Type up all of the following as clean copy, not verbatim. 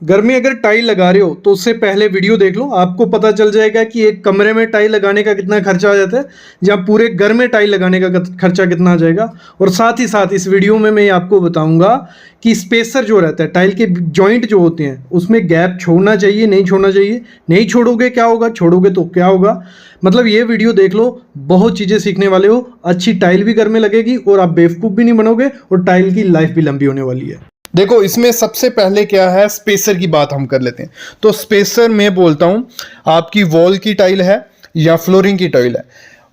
घर में अगर टाइल लगा रहे हो तो उससे पहले वीडियो देख लो, आपको पता चल जाएगा कि एक कमरे में टाइल लगाने का कितना खर्चा आ जाता है, जहाँ पूरे घर में टाइल लगाने का खर्चा कितना आ जाएगा। और साथ ही साथ इस वीडियो में मैं आपको बताऊंगा कि स्पेसर जो रहता है, टाइल के जॉइंट जो होते हैं उसमें गैप छोड़ना चाहिए नहीं छोड़ना चाहिए, नहीं छोड़ोगे क्या होगा, छोड़ोगे तो क्या होगा। मतलब ये वीडियो देख लो, बहुत चीज़ें सीखने वाले हो, अच्छी टाइल भी घर में लगेगी और आप बेवकूफ़ भी नहीं बनोगे और टाइल की लाइफ भी लंबी होने वाली है। देखो, इसमें सबसे पहले क्या है, स्पेसर की बात हम कर लेते हैं। तो स्पेसर मैं बोलता हूं, आपकी वॉल की टाइल है या फ्लोरिंग की टाइल है,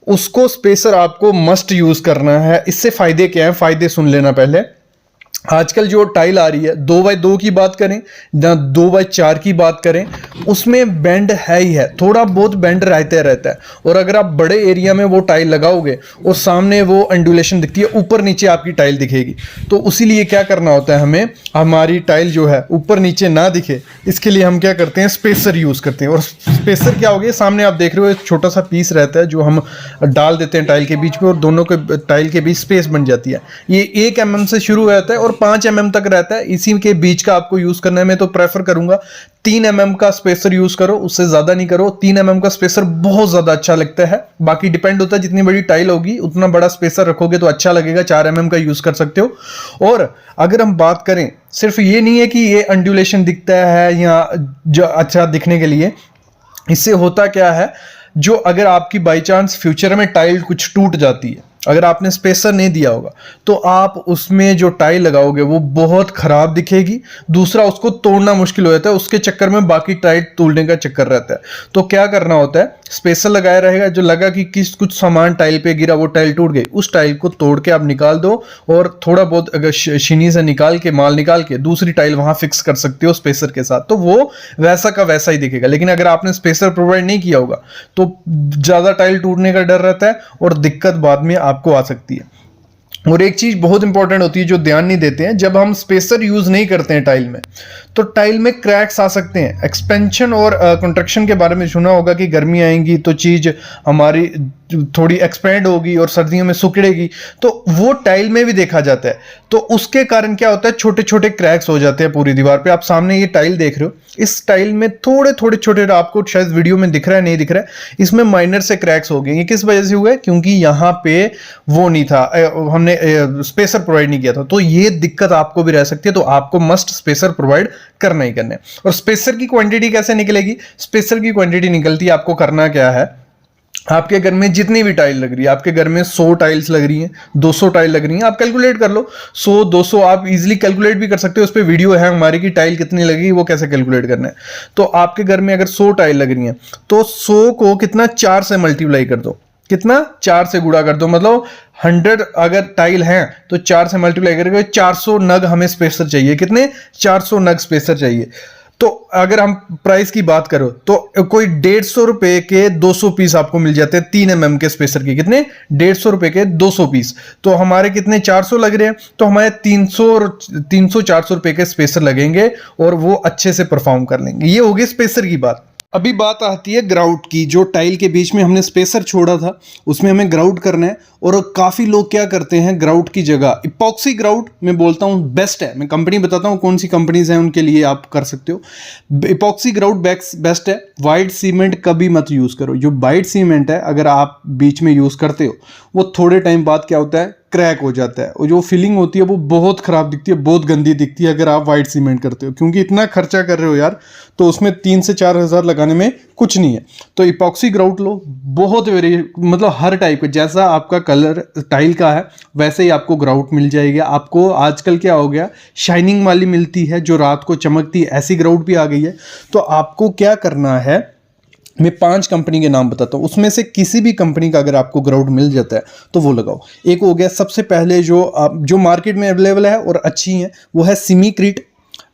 उसको स्पेसर आपको मस्ट यूज करना है। इससे फायदे क्या है, फायदे सुन लेना पहले। आजकल जो टाइल आ रही है 2x2 की बात करें या 2x4 की बात करें, उसमें बेंड है ही है, थोड़ा बहुत बेंड रहता है। और अगर आप बड़े एरिया में वो टाइल लगाओगे और सामने वो एंडुलेशन दिखती है, ऊपर नीचे आपकी टाइल दिखेगी। तो उसी लिए क्या करना होता है हमें, हमारी टाइल जो है ऊपर नीचे ना दिखे, इसके लिए हम क्या करते हैं, स्पेसर यूज करते हैं। और स्पेसर क्या हो गया, सामने आप देख रहे हो एक छोटा सा पीस रहता है जो हम डाल देते हैं टाइल के बीच में और दोनों के टाइल के बीच स्पेस बन जाती है। ये 1 mm से शुरू रहता है और 5 mm तक रहता है, इसी के बीच का आपको यूज करना है। मैं तो प्रेफर करूंगा 3 mm का स्पेसर यूज करो, उससे ज्यादा नहीं करो। 3 mm का स्पेसर बहुत ज्यादा अच्छा लगता है, बाकी डिपेंड होता है जितनी बड़ी टाइल होगी उतना बड़ा स्पेसर रखोगे तो अच्छा लगेगा। 4 mm का यूज कर सकते हो। और अगर हम बात करें, सिर्फ ये नहीं है कि ये अंडुलेशन दिखता है या जो अच्छा दिखने के लिए, इससे होता क्या है, जो अगर आपकी बाई चांस फ्यूचर में टाइल कुछ टूट जाती है, अगर आपने स्पेसर नहीं दिया होगा तो आप उसमें जो टाइल लगाओगे वो बहुत खराब दिखेगी। दूसरा, उसको तोड़ना मुश्किल हो जाता है, उसके चक्कर में बाकी टाइल तोड़ने का चक्कर रहता है। तो क्या करना होता है, स्पेसर लगाया रहेगा, जो लगा कि कुछ सामान टाइल पे गिरा, वो टाइल टूट गई, उस टाइल को तोड़ के आप निकाल दो और थोड़ा बहुत अगर छीनी से निकाल के माल निकाल के दूसरी टाइल वहां फिक्स कर सकते हो स्पेसर के साथ, तो वो वैसा का वैसा ही दिखेगा। लेकिन अगर आपने स्पेसर प्रोवाइड नहीं किया होगा तो ज्यादा टाइल टूटने का डर रहता है और दिक्कत बाद में आपको आ सकती है। और एक चीज बहुत इंपॉर्टेंट होती है जो ध्यान नहीं देते हैं, जब हम स्पेसर यूज नहीं करते हैं टाइल में, तो टाइल में क्रैक्स आ सकते हैं। एक्सपेंशन और कंस्ट्रक्शन के बारे में सुना होगा कि गर्मी आएंगी तो चीज हमारी थोड़ी एक्सपेंड होगी और सर्दियों में सिकुड़ेगी, तो वो टाइल में भी देखा जाता है। तो उसके कारण क्या होता है, छोटे छोटे क्रैक्स हो जाते हैं पूरी दीवार पे। आप सामने ये टाइल देख रहे हो, इस टाइल में थोड़े थोड़े छोटे, आपको शायद वीडियो में दिख रहा है नहीं दिख रहा है, इसमें माइनर से क्रैक्स हो गए। ये किस वजह से हुआ है, क्योंकि यहाँ पे वो नहीं था, हमने स्पेसर प्रोवाइड नहीं किया था। तो ये दिक्कत आपको भी रह सकती है, तो आपको मस्ट स्पेसर प्रोवाइड करना ही करना है। और स्पेसर की क्वांटिटी कैसे निकलेगी, स्पेसर की क्वांटिटी निकलती है, आपको करना क्या है, आपके घर में जितनी भी टाइल लग रही है, आपके घर में 100 टाइल्स लग रही हैं, 200 टाइल लग रही हैं, आप कैलकुलेट कर लो। 100 200 आप इजीली कैलकुलेट भी कर सकते हो, उस पर वीडियो है हमारी की टाइल कितनी लगेगी, वो कैसे कैलकुलेट करना है। तो आपके घर में अगर 100 टाइल लग रही हैं तो 100 को कितना 4 से मल्टीप्लाई कर दो, कितना 4 से गुणा कर दो, मतलब 100 अगर टाइल हैं तो 4 से मल्टीप्लाई करके 400 नग हमें स्पेसर चाहिए। कितने, 400 नग स्पेसर चाहिए। तो अगर हम प्राइस की बात करो तो कोई 150 रुपए के 200 पीस आपको मिल जाते हैं 3 mm के स्पेसर के। कितने, 150 रुपए के 200 पीस। तो हमारे कितने, 400 लग रहे हैं, तो हमारे 300-400 रुपए के स्पेसर लगेंगे और वो अच्छे से परफॉर्म कर लेंगे। ये होगी स्पेसर की बात। अभी बात आती है ग्राउट की। जो टाइल के बीच में हमने स्पेसर छोड़ा था उसमें हमें ग्राउट करना है। और काफ़ी लोग क्या करते हैं, ग्राउट की जगह इपॉक्सी ग्राउट, मैं बोलता हूँ बेस्ट है। मैं कंपनी बताता हूँ कौन सी कंपनीज हैं, उनके लिए आप कर सकते हो। इपॉक्सी ग्राउट बेस्ट है। वाइट सीमेंट कभी मत यूज़ करो। जो वाइट सीमेंट है अगर आप बीच में यूज़ करते हो, वो थोड़े टाइम बाद क्या होता है, क्रैक हो जाता है और जो फिलिंग होती है वो बहुत ख़राब दिखती है, बहुत गंदी दिखती है अगर आप वाइट सीमेंट करते हो। क्योंकि इतना खर्चा कर रहे हो यार, तो उसमें 3 से 4 हज़ार लगाने में कुछ नहीं है। तो इपॉक्सी ग्राउट लो, बहुत मतलब हर टाइप का, जैसा आपका कलर टाइल का है वैसे ही आपको ग्राउट मिल जाएगी। आपको आजकल क्या हो गया, शाइनिंग वाली मिलती है जो रात को चमकती है, ऐसी ग्राउट भी आ गई है। तो आपको क्या करना है, मैं 5 कंपनी के नाम बताता हूँ, उसमें से किसी भी कंपनी का अगर आपको ग्राउट मिल जाता है तो वो लगाओ। एक हो गया सबसे पहले जो मार्केट में अवेलेबल है और अच्छी है, वो है सिमीक्रीट।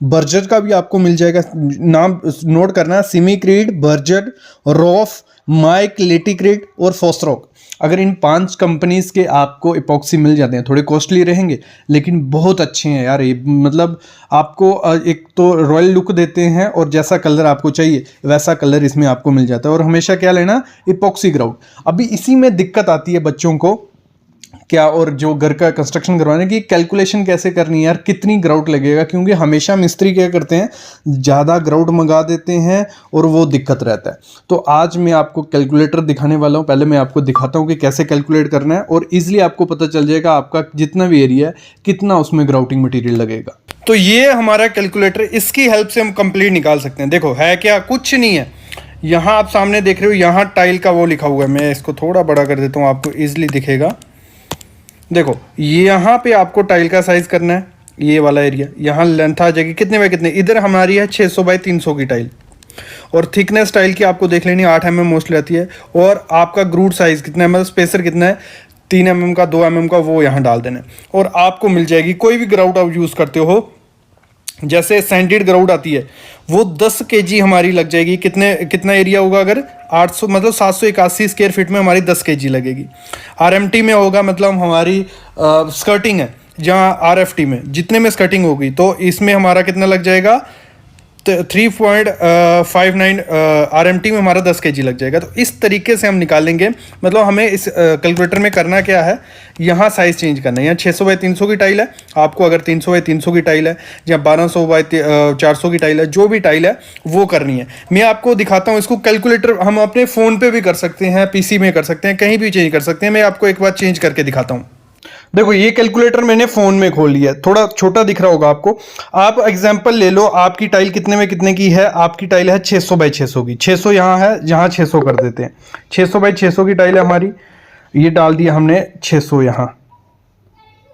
बर्जर का भी आपको मिल जाएगा, नाम नोट करना, सिमीक्रीट, बर्जर, रॉफ, माइक, लेटिक्रीट और फॉस्ट्रोक। अगर इन 5 कंपनीज के आपको इपॉक्सी मिल जाते हैं, थोड़े कॉस्टली रहेंगे लेकिन बहुत अच्छे हैं यार ये। मतलब आपको एक तो रॉयल लुक देते हैं और जैसा कलर आपको चाहिए वैसा कलर इसमें आपको मिल जाता है। और हमेशा क्या लेना, इपॉक्सी ग्राउट। अभी इसी में दिक्कत आती है बच्चों को क्या और जो घर का कंस्ट्रक्शन करवाने की कैलकुलेशन कैसे करनी है यार, कितनी ग्राउट लगेगा, क्योंकि हमेशा मिस्त्री क्या करते हैं ज़्यादा ग्राउट मंगा देते हैं और वो दिक्कत रहता है। तो आज मैं आपको कैलकुलेटर दिखाने वाला हूँ। पहले मैं आपको दिखाता हूँ कि कैसे कैलकुलेट करना है और ईजिली आपको पता चल जाएगा आपका जितना भी एरिया है कितना उसमें ग्राउटिंग मटीरियल लगेगा। तो ये हमारा कैलकुलेटर, इसकी हेल्प से हम कंप्लीट निकाल सकते हैं। देखो है क्या, कुछ नहीं है। यहाँ आप सामने देख रहे हो, यहाँ टाइल का वो लिखा हुआ है। मैं इसको थोड़ा बड़ा कर देता हूँ, आपको ईजिली दिखेगा। देखो यहाँ पे आपको टाइल का साइज करना है, ये वाला एरिया। यहाँ लेंथ आ जाएगी कितने बाय कितने, इधर हमारी है 600 बाय 300 की टाइल। और थिकनेस टाइल की आपको देख लेनी 8 mm मोस्टली आती है। और आपका ग्रूट साइज कितना है, मतलब स्पेसर कितना है, 3 mm का, 2 mm का, वो यहाँ डाल देना है। और आपको मिल जाएगी कोई भी ग्राउट आप यूज़ करते हो। जैसे सैंडेड ग्राउट आती है वो 10 kg हमारी लग जाएगी। कितना एरिया होगा, अगर 800 मतलब 781 स्क्वायर फीट में हमारी 10 kg लगेगी। RMT में होगा, मतलब हमारी स्कर्टिंग है, जहाँ RFT में जितने में स्कर्टिंग होगी तो इसमें हमारा कितना लग जाएगा, 3.59 RMT में हमारा 10 kg लग जाएगा। तो इस तरीके से हम निकालेंगे। मतलब हमें इस कैलकुलेटर में करना क्या है, यहाँ साइज़ चेंज करना है। यहाँ 600 बाय 300 की टाइल है, आपको अगर 300 बाय 300 की टाइल है या 1200 बाय 400 की टाइल है, जो भी टाइल है वो करनी है। मैं आपको दिखाता हूँ इसको। कैलकुलेटर हम अपने फ़ोन पे भी कर सकते हैं, PC में कर सकते हैं, कहीं भी चेंज कर सकते हैं। मैं आपको एक बार चेंज करके दिखाता हूँ। देखो ये कैलकुलेटर मैंने फ़ोन में खोल लिया है, थोड़ा छोटा दिख रहा होगा आपको। आप एग्जांपल ले लो, आपकी टाइल कितने में कितने की है। आपकी टाइल है 600 बाय 600 की। 600 यहाँ है, यहाँ 600 कर देते हैं। 600 बाय 600 की टाइल है हमारी, ये डाल दिया हमने 600 यहाँ।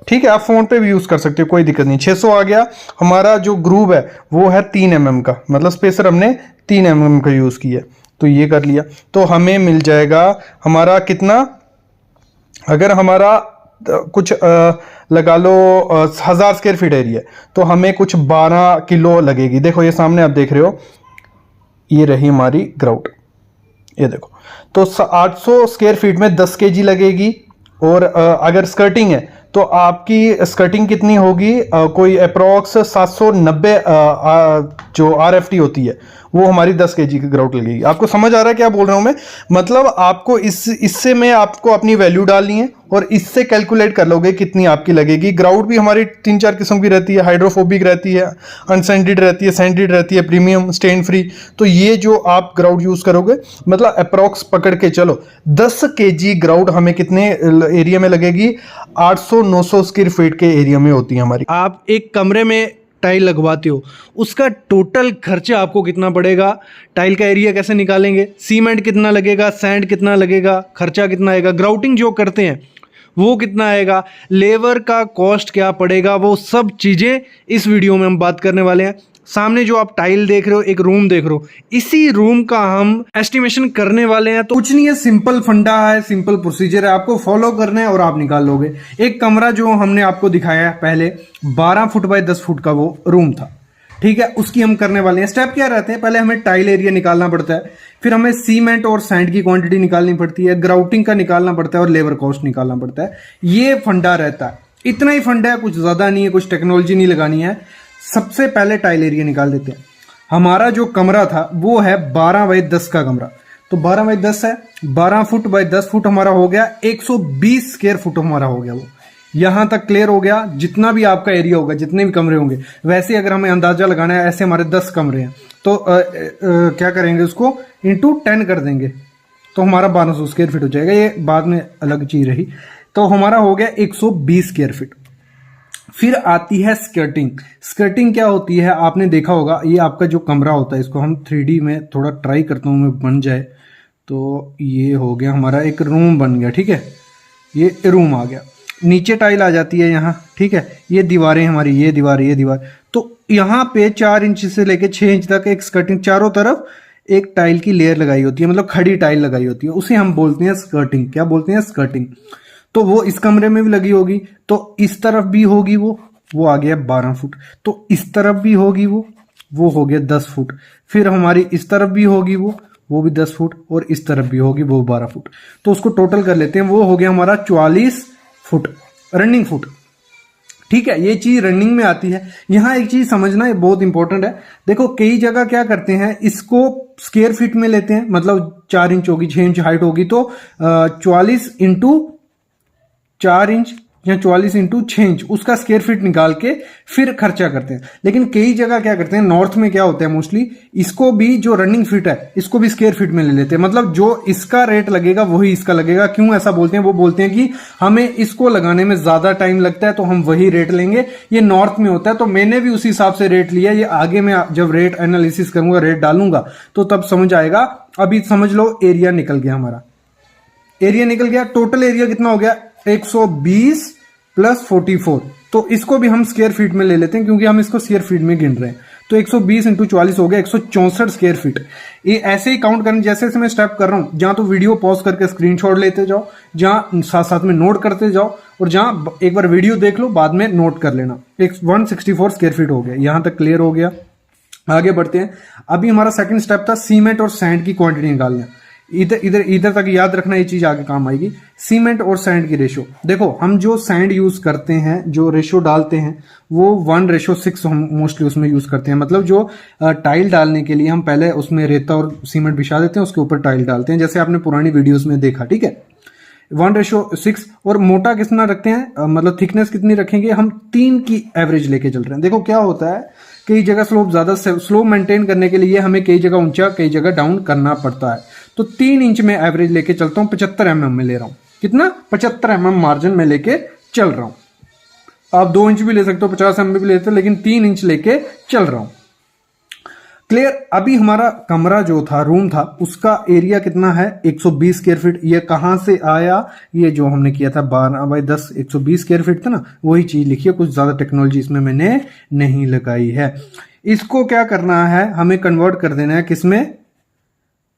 ठीक है, आप फ़ोन पे भी यूज़ कर सकते हो, कोई दिक्कत नहीं। 600 आ गया। हमारा जो ग्रूव है वो है 3 mm का, मतलब स्पेसर हमने 3 mm का यूज़ किया। तो ये कर लिया, तो हमें मिल जाएगा हमारा कितना, अगर हमारा कुछ लगा लो 1000 स्क्वायर फीट एरिया, तो हमें कुछ 12 किलो लगेगी। देखो ये सामने आप देख रहे हो, ये रही हमारी ग्राउट, ये देखो। तो 800 स्क्वायर फीट में 10 kg लगेगी। और अगर स्कर्टिंग है तो आपकी स्कर्टिंग कितनी होगी, कोई अप्रॉक्स 790 जो RFT होती है वो हमारी 10 kg की ग्राउट लगेगी। आपको समझ आ रहा है क्या बोल रहा हूं मैं? मतलब आपको इससे में आपको अपनी वैल्यू डालनी है और इससे कैलकुलेट कर लोगे कितनी आपकी लगेगी। ग्राउट भी हमारी 3-4 किस्म की रहती है, हाइड्रोफोबिक रहती है, अनसैंडेड रहती है, सैंडेड रहती है, प्रीमियम, स्टेन फ्री। तो ये जो आप ग्राउट यूज करोगे, मतलब अप्रॉक्स पकड़ के चलो 10 kg ग्राउट हमें कितने एरिया में लगेगी, 800-900 स्क्वायर फीट के एरिया में होती है हमारी। आप एक कमरे में टाइल लगवाते हो, उसका टोटल खर्चा आपको कितना पड़ेगा, टाइल का एरिया कैसे निकालेंगे, सीमेंट कितना लगेगा, सैंड कितना लगेगा, खर्चा कितना आएगा, ग्राउटिंग जो करते हैं वो कितना आएगा, लेबर का कॉस्ट क्या पड़ेगा, वो सब चीज़ें इस वीडियो में हम बात करने वाले हैं। सामने जो आप टाइल देख रहे हो, एक रूम देख रहे हो, इसी रूम का हम एस्टिमेशन करने वाले हैं। तो कुछ नहीं है, सिंपल फंडा है, सिंपल प्रोसीजर है, आपको फॉलो करना है और आप निकाल लोगे। एक कमरा जो हमने आपको दिखाया है पहले 12 फुट बाय 10 फुट का वो रूम था, ठीक है, उसकी हम करने वाले हैं। स्टेप क्या रहते हैं, पहले हमें टाइल एरिया निकालना पड़ता है, फिर हमें सीमेंट और सैंड की क्वांटिटी निकालनी पड़ती है, ग्राउटिंग का निकालना पड़ता है और लेबर कॉस्ट निकालना पड़ता है। ये फंडा रहता है, इतना ही फंडा है, कुछ ज्यादा नहीं है, कुछ टेक्नोलॉजी नहीं लगानी है। सबसे पहले टाइल एरिया निकाल देते हैं। हमारा जो कमरा था वो है 12 बाय 10 का कमरा, तो 12 बाय 10 है, 12 फुट बाय 10 फुट हमारा हो गया, 120 स्क्वायर फुट हमारा हो गया। वो यहां तक क्लियर हो गया। जितना भी आपका एरिया होगा, जितने भी कमरे होंगे, वैसे अगर हमें अंदाजा लगाना है, ऐसे हमारे 10 कमरे हैं तो क्या करेंगे, उसको इंटू 10 कर देंगे तो हमारा 1200 स्क्वायर फीट हो जाएगा। ये बाद में अलग चीज रही। तो हमारा हो गया 120 स्क्वायर फीट। फिर आती है स्कर्टिंग। स्कर्टिंग क्या होती है, आपने देखा होगा, ये आपका जो कमरा होता है, इसको हम 3D में थोड़ा ट्राई करता हूँ मैं, बन जाए तो ये हो गया हमारा एक रूम बन गया, ठीक है, ये रूम आ गया। नीचे टाइल आ जाती है यहाँ, ठीक है, ये दीवारें हमारी, ये दीवार, तो यहाँ पे 4 इंच से लेके 6 इंच तक एक स्कर्टिंग, चारों तरफ एक टाइल की लेयर लगाई होती है, मतलब खड़ी टाइल लगाई होती है, उसे हम बोलते हैं स्कर्टिंग। क्या बोलते हैं, स्कर्टिंग। तो वो इस कमरे में भी लगी होगी, तो इस तरफ भी होगी, वो आ गया 12 फुट, तो इस तरफ भी होगी, वो हो गया 10 फुट। फिर हमारी इस तरफ भी होगी, वो भी 10 फुट, और इस तरफ भी होगी, वो 12 फुट। तो उसको टोटल कर लेते हैं, वो हो गया हमारा 44 फुट रनिंग फुट, ठीक है। ये चीज रनिंग में आती है। यहां एक चीज समझना, ये बहुत इंपॉर्टेंट है। देखो कई जगह क्या करते हैं, इसको स्क्वायर फीट में लेते हैं, मतलब 4 इंच होगी, 6 इंच हाइट होगी, तो 44 इंटू 4 इंच या 44 इंटू 6 इंच उसका स्क्वायर फीट निकाल के फिर खर्चा करते हैं। लेकिन कई जगह क्या करते हैं, नॉर्थ में क्या होता है मोस्टली, इसको भी जो रनिंग फीट है इसको भी स्क्वायर फीट में ले लेते हैं। मतलब जो इसका रेट लगेगा वही इसका लगेगा। क्यों ऐसा बोलते हैं? वो बोलते हैं कि हमें इसको लगाने में ज्यादा टाइम लगता है तो हम वही रेट लेंगे। ये नॉर्थ में होता है, तो मैंने भी उसी हिसाब से रेट लिया। ये आगे मैं जब रेट एनालिसिस करूंगा, रेट डालूंगा तो तब समझ आएगा। अभी समझ लो एरिया निकल गया, हमारा एरिया निकल गया। टोटल एरिया कितना हो गया? 120 प्लस 44। तो इसको भी हम स्क्वायर फीट में ले लेते हैं क्योंकि हम इसको स्क्वायर फीट में गिन रहे हैं। तो 120 इंटू 44 हो गया 164 स्क्वायर फीट। ये ऐसे ही काउंट करने, जैसे जैसे मैं स्टेप कर रहा हूं, जहां तो वीडियो पॉज करके स्क्रीनशॉट लेते जाओ, जहां साथ साथ में नोट करते जाओ, और जहां एक बार वीडियो देख लो बाद में नोट कर लेना। 164 स्क्वायर फीट हो गया, यहां तक क्लियर हो गया। आगे बढ़ते हैं। अभी हमारा सेकंड स्टेप था सीमेंट और सैंड की क्वांटिटी निकालना। इधर तक याद रखना, ये चीज आगे काम आएगी। सीमेंट और सैंड की रेशो देखो, हम जो सैंड यूज करते हैं, जो रेशो डालते हैं वो 1:6 हम मोस्टली उसमें यूज करते हैं। मतलब जो टाइल डालने के लिए हम पहले उसमें रेता और सीमेंट बिछा देते हैं, उसके ऊपर टाइल डालते हैं, जैसे आपने पुरानी वीडियोस में देखा। ठीक है, 1:6। और मोटा कितना रखते हैं, मतलब थिकनेस कितनी रखेंगे हम? 3 की एवरेज लेके चल रहे हैं। देखो क्या होता है, कई जगह स्लोप ज्यादा, स्लोप मेंटेन करने के लिए हमें कई जगह ऊंचा कई जगह डाउन करना पड़ता है। तो 3 इंच में एवरेज लेके चलता हूं, 75 mm में ले रहा हूं। कितना? 75 mm मार्जिन में लेके चल रहा हूं। आप 2 इंच भी ले सकते हो, 50 mm भी ले सकते हो, लेकिन 3 इंच लेके चल रहा हूं। क्लियर? अभी हमारा कमरा जो था, रूम था, उसका एरिया कितना है? 120 स्क्वायर फीट। ये कहां से आया? ये जो हमने किया था 12/10, 120 स्क्वायर फीट था ना, वही चीज लिखिए। कुछ ज्यादा टेक्नोलॉजी इसमें मैंने नहीं लगाई है। इसको क्या करना है, हमें कन्वर्ट कर देना है किसमें?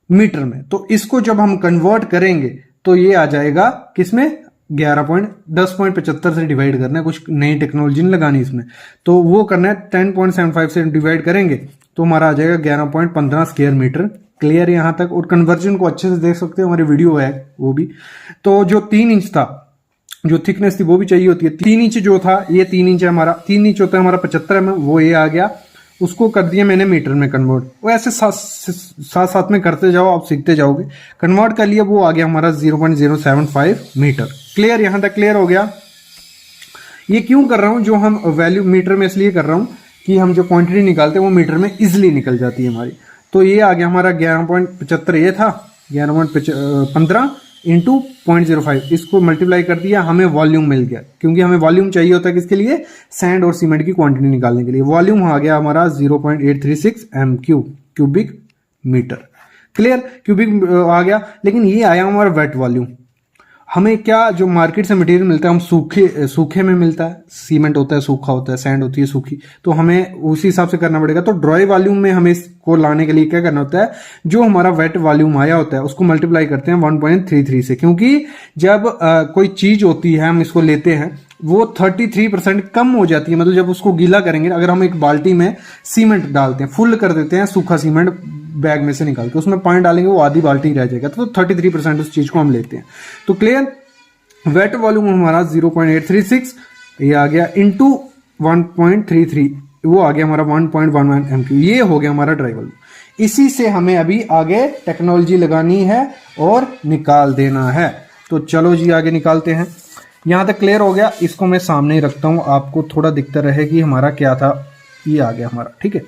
मीटर में। तो इसको जब हम कन्वर्ट करेंगे तो ये आ जाएगा किसमें? 10.75 से डिवाइड करना है, कुछ नई टेक्नोलॉजी नहीं लगानी इसमें। तो वो करना है 10.75 से डिवाइड करेंगे तो हमारा आ जाएगा 11.15 स्क्वायर मीटर। क्लियर यहां तक? और कन्वर्जन को अच्छे से देख सकते हो, हमारी वीडियो है वो भी। तो जो 3 इंच था, जो थिकनेस थी वो भी चाहिए होती है। 3 इंच जो था, ये 3 इंच है हमारा। 3 इंच होता है हमारा 75 mm, वो ये आ गया। उसको कर दिया मैंने मीटर में कन्वर्ट। वो ऐसे साथ साथ में करते जाओ, आप सीखते जाओगे। कन्वर्ट कर लिया, वो आ गया हमारा 0.075 मीटर। क्लियर? यहां तक क्लियर हो गया? ये क्यों कर रहा हूं, जो हम वैल्यू मीटर में इसलिए कर रहा हूं कि हम जो क्वांटिटी निकालते हैं वो मीटर में इजिली निकल जाती है हमारी। तो ये आ गया हमारा 11.75, ये था 11.15 इंटू 0.05। इसको मल्टीप्लाई कर दिया, हमें वॉल्यूम मिल गया। क्योंकि हमें वॉल्यूम चाहिए होता है किसके लिए? सैंड और सीमेंट की क्वांटिटी निकालने के लिए। वॉल्यूम आ गया हमारा 0.836 m3 cubic metre. Clear? Cubic आ गया। लेकिन ये आया हमारा वेट वॉल्यूम। हमें क्या, जो मार्केट से मटेरियल मिलता है, हम सूखे में मिलता है। सीमेंट होता है सूखा होता है, सैंड होती है सूखी, तो हमें उसी हिसाब से करना पड़ेगा। तो ड्राई वॉल्यूम में हमें इसको लाने के लिए क्या करना होता है, जो हमारा वेट वॉल्यूम आया होता है उसको मल्टीप्लाई करते हैं 1.33 से। क्योंकि जब कोई चीज होती है, हम इसको लेते हैं, वो 33% कम हो जाती है। मतलब जब उसको गीला करेंगे, अगर हम एक बाल्टी में सीमेंट डालते हैं, फुल कर देते हैं सूखा सीमेंट बैग में से निकाल के, उसमें पानी डालेंगे, वो आधी बाल्टी रह जाएगा। तो 33% उस चीज को हम लेते हैं। तो क्लियर? वेट वॉल्यूम हमारा 0.836 ये आ गया इंटू 1.33, वो आ गया हमारा 1.11 MQ। ये हो गया हमारा ड्राई वॉल्यूम। इसी से हमें अभी आगे टेक्नोलॉजी लगानी है और निकाल देना है। तो चलो जी आगे निकालते हैं। यहां तक क्लियर हो गया। इसको मैं सामने ही रखता हूं, आपको थोड़ा दिखता रहे कि हमारा क्या था। ये आ गया हमारा। ठीक है,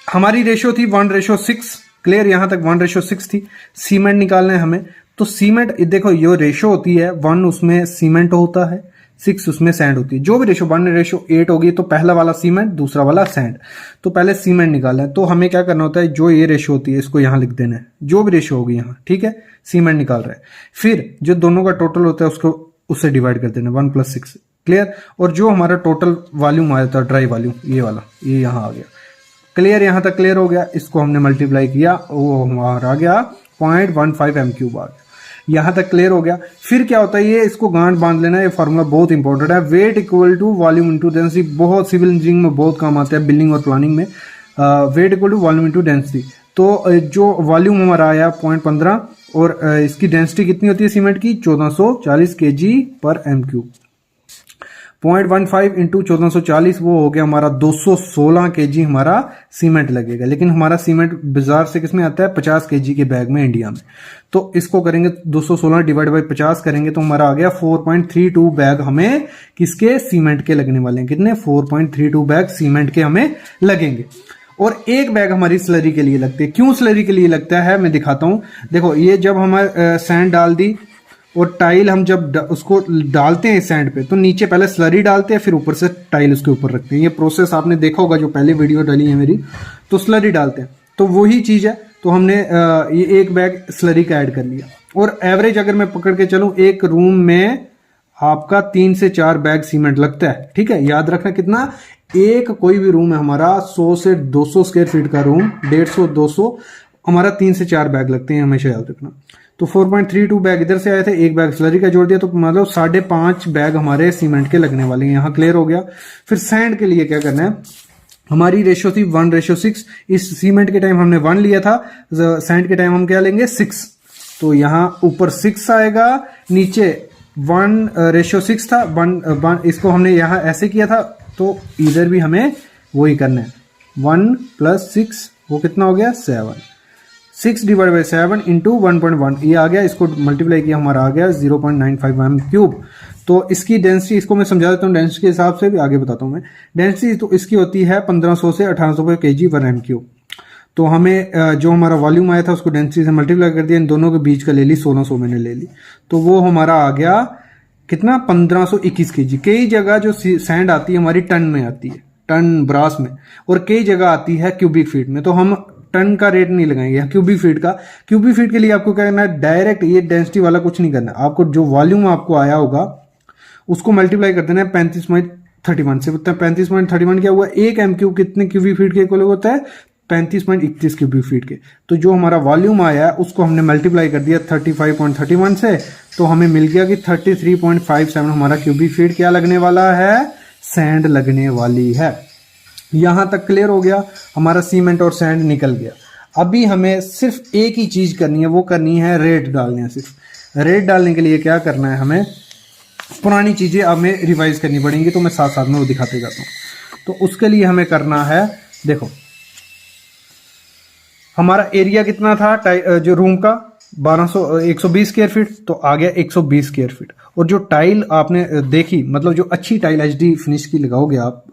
हमारी रेशो थी 1:6। क्लियर? यहां तक 1:6 थी। सीमेंट निकालना है हमें। तो सीमेंट देखो, ये रेशो होती है 1 उसमें सीमेंट होता है, 6 उसमें सैंड होती है। जो भी रेशो 1:8 होगी तो पहला वाला सीमेंट, दूसरा वाला सैंड। तो पहले सीमेंट निकालना है। तो हमें क्या करना होता है, जो ये रेशो होती है इसको यहां लिख देना है, जो भी रेशो होगी यहां। ठीक है, सीमेंट निकाल रहा है। फिर जो दोनों का टोटल होता है उसको उससे डिवाइड कर देना, 1 + 6। क्लियर? और जो हमारा टोटल वॉल्यूम आया था, ड्राई वॉल्यूम, ये वाला, ये यहां आ गया। क्लियर? यहां तक क्लियर हो गया। इसको हमने मल्टीप्लाई किया, वो हमारा आ गया 0.15 m³ आ गया। यहां तक क्लियर हो गया। फिर क्या होता है, ये इसको गांठ बांध लेना। ये फॉर्मूला बहुत इंपॉर्टेंट है। Weight equal to volume into density. बहुत सिविल इंजीनियरिंग में बहुत काम आता है, बिल्डिंग और प्लानिंग में। Weight equal to volume into density. तो जो वॉल्यूम हमारा आया 0.15 और इसकी डेंसिटी कितनी होती है सीमेंट की? 1440 kg/m³। 0.15 इंटू 1440 वो हो गया हमारा 216 kg हमारा सीमेंट लगेगा। लेकिन हमारा सीमेंट बाजार से किसमें आता है 50 kg के बैग में इंडिया में। तो इसको करेंगे 216 डिवाइड बाई 50 करेंगे तो हमारा आ गया 4.32 बैग हमें किसके सीमेंट के लगने वाले हैं। कितने 4.32 बैग सीमेंट के हमें लगेंगे। और एक बैग हमारी स्लरी के लिए लगती है। क्यों स्लरी के लिए लगता है मैं दिखाता हूं। देखो ये जब हमारे सैंड डाल दी और टाइल हम जब उसको डालते हैं सैंड पे तो नीचे पहले स्लरी डालते हैं फिर ऊपर से टाइल उसके ऊपर रखते हैं। ये प्रोसेस आपने देखा होगा जो पहले वीडियो डाली है मेरी, तो स्लरी डालते हैं तो वही चीज है। तो हमने ये एक बैग स्लरी का ऐड कर लिया। और एवरेज अगर मैं पकड़ के चलूं एक रूम में आपका 3 से 4 बैग सीमेंट लगता है। ठीक है, याद रखना कितना, एक कोई भी रूम है हमारा 100 से 200 स्क्वायर फीट का रूम, 150-200 हमारा 3 से 4 बैग लगते हैं, हमेशा याद रखना। तो 4.32 बैग इधर से आए थे, एक बैग स्लरी का जोड़ दिया तो मतलब 5.5 बैग हमारे सीमेंट के लगने वाले हैं। यहाँ क्लियर हो गया। फिर सैंड के लिए क्या करना है, हमारी रेशियो थी 1:6। इस सीमेंट के टाइम हमने 1 लिया था, सैंड के टाइम हम क्या लेंगे 6। तो यहाँ ऊपर 6 आएगा, नीचे 1:6 था। 1 इसको हमने यहाँ ऐसे किया था तो इधर भी हमें वही करना है। 1 + 6 वो कितना हो गया 7। 6 डिवाइड बाई 7 इंटू 1.1 ये आ गया। इसको मल्टीप्लाई किया हमारा आ गया 0.95 mm3। तो इसकी डेंसिटी, इसको मैं समझा देता हूँ डेंसिटी के हिसाब से भी आगे बताता हूँ मैं। डेंसिटी तो इसकी होती है 1500 से 1800 kg 1 m3। तो हमें जो हमारा वॉल्यूम आया था उसको डेंसिटी से मल्टीप्लाई कर दिया, इन दोनों के बीच का ले ली 1600 मैंने ले ली। तो वो हमारा आ गया कितना 1521 kg। कई जगह जो सैंड आती है हमारी टन में आती है, टन ब्रास में, और कई जगह आती है क्यूबिक फीट में। तो हम टन का रेट नहीं लगाएंगे, क्यूबिक फीट का। क्यूबिक फीट के लिए आपको क्या करना है, डायरेक्ट ये डेंसिटी वाला कुछ नहीं करना। आपको जो वॉल्यूम आपको आया होगा उसको मल्टीप्लाई कर देना है 35.31 से। 35.31 क्या हुआ, 1 m³ कितने क्यूबिक फीट के इक्वल होता है 35.31 क्यूबिक फीट के। तो जो हमारा वॉल्यूम आया है उसको हमने मल्टीप्लाई कर दिया 35.31 से, तो हमें मिल गया कि 33.57 हमारा क्यूबिक फीट क्या लगने वाला है, सैंड लगने वाली है। यहां तक क्लियर हो गया, हमारा सीमेंट और सैंड निकल गया। अभी हमें सिर्फ एक ही चीज करनी है, वो करनी है रेट डालने। सिर्फ रेट डालने के लिए क्या करना है, हमें पुरानी चीजें हमें रिवाइज करनी पड़ेंगी, तो मैं साथ साथ में वो दिखाते जाता हूं। तो उसके लिए हमें करना है, देखो हमारा एरिया कितना था जो रूम का 120 स्क्वायर फीट, तो आ गया 120 स्क्वायर फीट। और जो टाइल आपने देखी, मतलब जो अच्छी टाइल HD फिनिश की लगाओगे आप,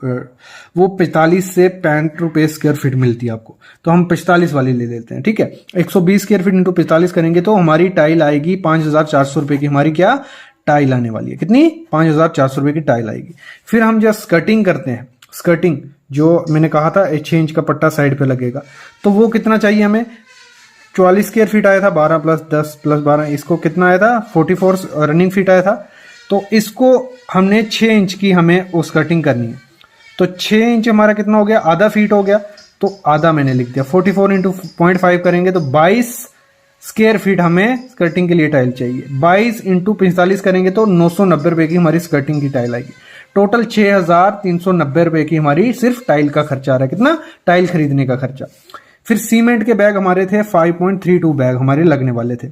वो 45 से 65 रुपए स्क्वायर फीट मिलती है आपको। तो हम 45 वाली ले लेते हैं। ठीक है, 120 स्क्वायर फीट इंटू 45 करेंगे तो हमारी टाइल आएगी 5400 रुपए की। हमारी क्या टाइल आने वाली है, कितनी 5400 रुपए की टाइल आएगी। फिर हम जब स्कर्टिंग करते हैं, स्कर्टिंग जो मैंने कहा था एक्सचेंज का पट्टा साइड पे लगेगा, तो वो कितना चाहिए हमें, 44 स्क्वायर फीट आया था, 12 + 10 + 12 इसको कितना आया था 44 रनिंग फीट आया था। तो इसको हमने 6 इंच की हमें उस कटिंग करनी है। तो 6 इंच हमारा कितना हो गया, आधा फीट हो गया। तो आधा मैंने लिख दिया, 44 इंटू 0.5 करेंगे तो 22 स्क्वायर फीट हमें स्कर्टिंग के लिए टाइल चाहिए। 22 इंटू 45 करेंगे तो 990 रुपए की हमारी स्कर्टिंग की टाइल आएगी। टोटल 6390 रुपए की हमारी सिर्फ टाइल का खर्चा आ रहा है। कितना, टाइल खरीदने का खर्चा। फिर सीमेंट के बैग हमारे थे 5.32 बैग हमारे लगने वाले थे।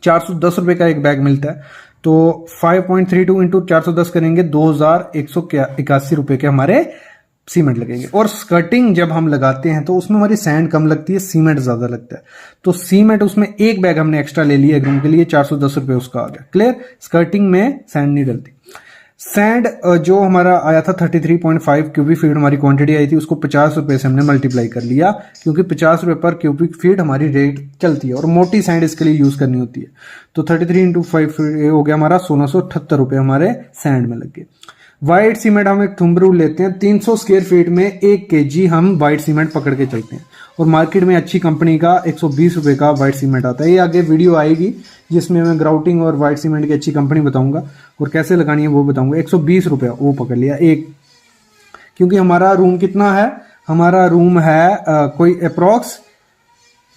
410 रुपए का एक बैग मिलता है, तो 5.32 इंटू 410 करेंगे 2181 रुपए के हमारे सीमेंट लगेंगे। और स्कर्टिंग जब हम लगाते हैं तो उसमें हमारी सैंड कम लगती है, सीमेंट ज्यादा लगता है। तो सीमेंट उसमें एक बैग हमने एक्स्ट्रा ले लिया एक रूम के लिए, 410 रुपए उसका आ गया। क्लियर, स्कर्टिंग में सैंड नहीं डलती। सैंड जो हमारा आया था 33.5 क्यूबिक फीट हमारी क्वांटिटी आई थी, उसको 50 रुपए से हमने मल्टीप्लाई कर लिया, क्योंकि 50 रुपए पर क्यूबिक फीट हमारी रेट चलती है और मोटी सैंड इसके लिए यूज करनी होती है। तो 33 इंटू 5 हो गया हमारा 1678 रुपए हमारे सैंड में लग गए। व्हाइट सीमेंट हम एक थुम्बरू लेते हैं, 300 स्क्वायर फीट में 1 kg हम व्हाइट सीमेंट पकड़ के चलते हैं। और मार्केट में अच्छी कंपनी का 120 रुपए का व्हाइट सीमेंट आता है। ये आगे वीडियो आएगी जिसमें मैं ग्राउटिंग और व्हाइट सीमेंट की अच्छी कंपनी बताऊंगा और कैसे लगानी है वो बताऊंगा। 120 रुपये वो पकड़ लिया एक, क्योंकि हमारा रूम कितना है, हमारा रूम है कोई अप्रॉक्स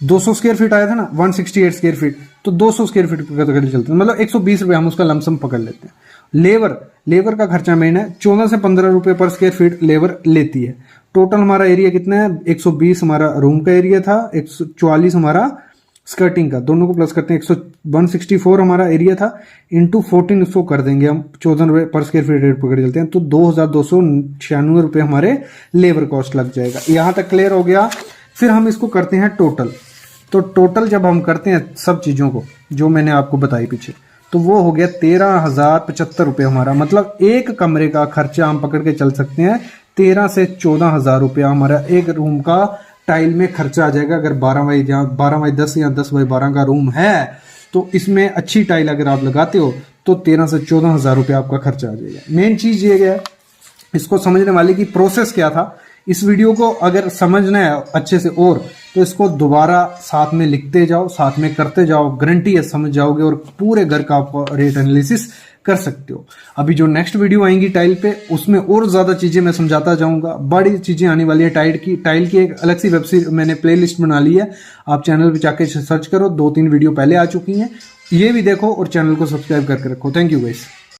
200 स्क्वायर फीट आया था ना, 168 स्क्वायर फीट, तो 200 स्क्वायर फीट पकड़ के चलते हैं, मतलब 120 रुपये हम उसका लमसम पकड़ लेते हैं। लेबर का खर्चा मेन है, 14 से 15 रुपए पर स्क्वायर फीट लेबर लेती है। टोटल हमारा एरिया कितना है, 120 हमारा रूम का एरिया था, 144 हमारा स्कर्टिंग का, दोनों को प्लस करते हैं 164 हमारा एरिया था, इंटू 14 उसको कर देंगे हम, 14 रुपये पर स्क्वायर फीट रेट पकड़ चलते हैं, तो 2296 रुपये हमारे लेबर कॉस्ट लग जाएगा। यहाँ तक क्लियर हो गया। फिर हम इसको करते हैं टोटल। तो टोटल जब हम करते हैं सब चीज़ों को जो मैंने आपको बताई पीछे, तो वो हो गया 13,075 रुपये हमारा, मतलब एक कमरे का खर्चा हम पकड़ के चल सकते हैं 13 से 14,000 रुपया हमारा एक रूम का टाइल में खर्चा आ जाएगा। अगर 12x10 या 10x12 का रूम है तो इसमें अच्छी टाइल अगर आप लगाते हो तो 13 से 14,000 रुपया आपका खर्चा आ जाएगा। मेन चीज़ ये है, इसको समझने वाले की प्रोसेस क्या था। इस वीडियो को अगर समझना है अच्छे से और तो इसको दोबारा साथ में लिखते जाओ, साथ में करते जाओ, गारंटी है समझ जाओगे और पूरे घर का आप रेट एनालिसिस कर सकते हो। अभी जो नेक्स्ट वीडियो आएंगी टाइल पे, उसमें और ज्यादा चीजें मैं समझाता जाऊंगा, बड़ी चीजें आने वाली है। टाइल की एक अलग सी वेबसाइट मैंने प्लेलिस्ट बना ली है, आप चैनल पे जाके सर्च करो, 2-3 वीडियो पहले आ चुकी हैं, ये भी देखो और चैनल को सब्सक्राइब करके रखो। Thank you guys.